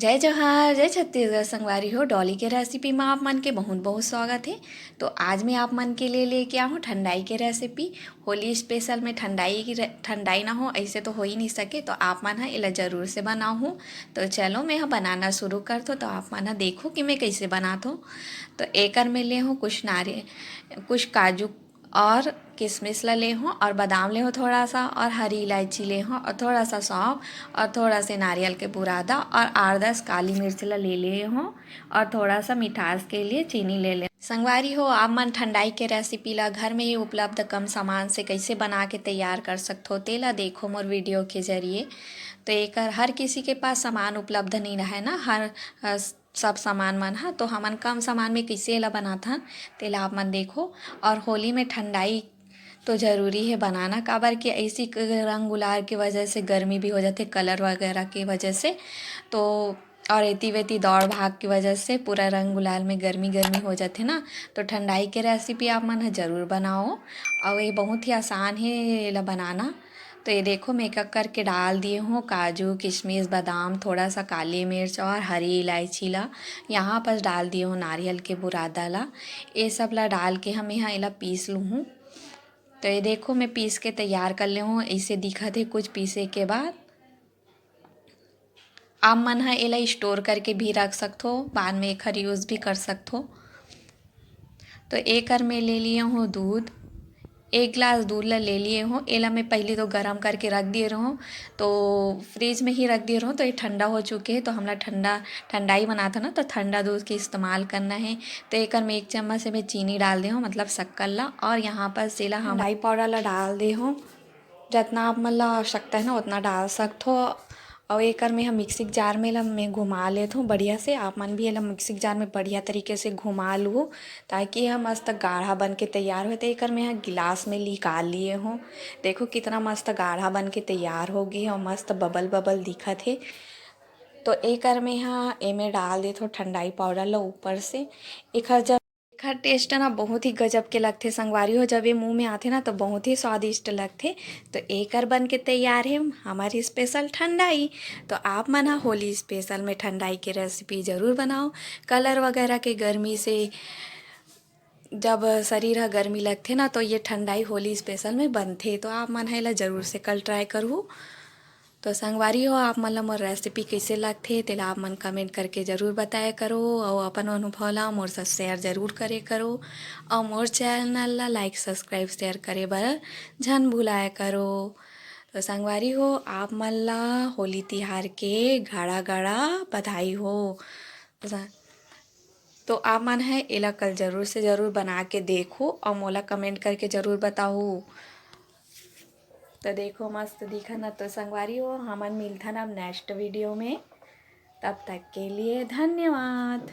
जय जोहार जय छत्तीसगढ़ संगवारी हो। डॉली के रेसिपी में आप मन के बहुत बहुत स्वागत है। तो आज मैं आप मन के लिए लेके आऊँ ठंडाई के रेसिपी। होली स्पेशल में ठंडाई ना हो ऐसे तो हो ही नहीं सके, तो आप मन है इला ज़रूर से बनाऊँ हूँ। तो चलो मैं बनाना शुरू कर दो, तो आप मन देखो कि मैं कैसे बनाता हूँ। तो एकर में ले हूँ कुछ काजू और किशमिश ला ले हूँ, और बादाम ले हूँ थोड़ा सा, और हरी इलायची ले हूँ, और थोड़ा सा सौंफ, और थोड़ा से नारियल के बुरादा, और 8-10 काली मिर्च ला ले हूँ, और थोड़ा सा मिठास के लिए चीनी ले संगवारी हो। आप मन ठंडाई के रेसिपी ला घर में ही उपलब्ध कम सामान से कैसे बना के तैयार कर सकते हो तेला देखो मोर वीडियो के जरिए। तो एक हर किसी के पास सामान उपलब्ध नहीं रहे ना, सब सामान मन हा, तो हमन कम सामान में कैसे ला बनाथा तेला आप मन देखो। और होली में ठंडाई तो ज़रूरी है बनाना, काबर कि ऐसी रंग गुलाल की वजह से गर्मी भी हो जाती, कलर वगैरह की वजह से। तो और एती वेती दौड़ भाग की वजह से पूरा रंग गुलाल में गर्मी गर्मी हो जाते ना। तो ठंडाई के रेसिपी आप मन ज़रूर बनाओ, और ये बहुत ही आसान है ये बनाना। तो ये देखो मैं एक करके डाल दिए हूँ काजू किशमिश बादाम, थोड़ा सा काली मिर्च और हरी इलायची ला। यहाँ पर डाल दिए हूँ नारियल के बुरादा ला। ये सब ला डाल के हम यहाँ इला पीस लूँ हूँ। तो ये देखो मैं पीस के तैयार कर ले हूँ, ऐसे दिखा थे कुछ पीसे के बाद। आप मन है एला स्टोर करके भी रख सकते हो, बाद में एकर यूज़ भी कर सकते हो। तो एकर में ले लिए हूँ दूध, 1 गिलास दूध ला ले लिए हूँ। एला मैं पहले तो गरम करके रख दिए रहूँ, तो फ्रिज में ही रख दिए रहूँ। तो ये ठंडा हो चुके हैं, तो हमला ठंडाई बना था ना, तो ठंडा दूध के इस्तेमाल करना है। तो एकर में 1 चम्मच से मैं चीनी डाल दे हूँ, मतलब शक्कर ला, और यहाँ पर सेला हम ठंडाई पाउडर ला डाल दे हूँ। जितना आप मन ला आवश्यकता है ना उतना डाल सकते हो। और एकर में हम मिक्सी जार में ला मैं घुमा लेता हूँ बढ़िया से। आप मन भी एला मिक्सी जार में बढ़िया तरीके से घुमा लूँ, ताकि यह मस्त गाढ़ा बन के तैयार हो। तो एकर में यहाँ गिलास में निकाल लिए हूँ। देखो कितना मस्त गाढ़ा बन के तैयार हो गई और मस्त बबल बबल दिखत है। तो एकर में यहाँ एमे डाल देते हो ठंडाई पाउडर ला ऊपर से। एकर टेस्ट ना बहुत ही गजब के लगते संगवारी हो, जब ये मुंह में आते ना तो बहुत ही स्वादिष्ट लगते। तो एकर बन के तैयार है हमारी स्पेशल ठंडाई। तो आप मना होली स्पेशल में ठंडाई की रेसिपी ज़रूर बनाओ। कलर वगैरह के गर्मी से जब शरीर हा गर्मी लगते ना, तो ये ठंडाई होली स्पेशल में बनते। तो आप मन है ज़रूर से कल ट्राई करूँ। तो संगवारी हो आप मन ला मोर रेसिपी कैसे लगथे तेला आप मन कमेंट करके ज़रूर बताया करो, और अपन अनुभव ला मोर साथ शेयर ज़रूर करे करो, और मोर चैनल ला लाइक सब्सक्राइब शेयर करे बर झन भुलाया करो। तो संगवारी हो आप मन ला होली तिहार के गाड़ा गाड़ा बधाई हो। तो आप मन है एला कल ज़रूर से ज़रूर बना के देखो, और मोला कमेंट करके ज़रूर बताओ। तो देखो मस्त दिखा ना। तो संगवारी हो हमन मिलथन अब नेक्स्ट वीडियो में, तब तक के लिए धन्यवाद।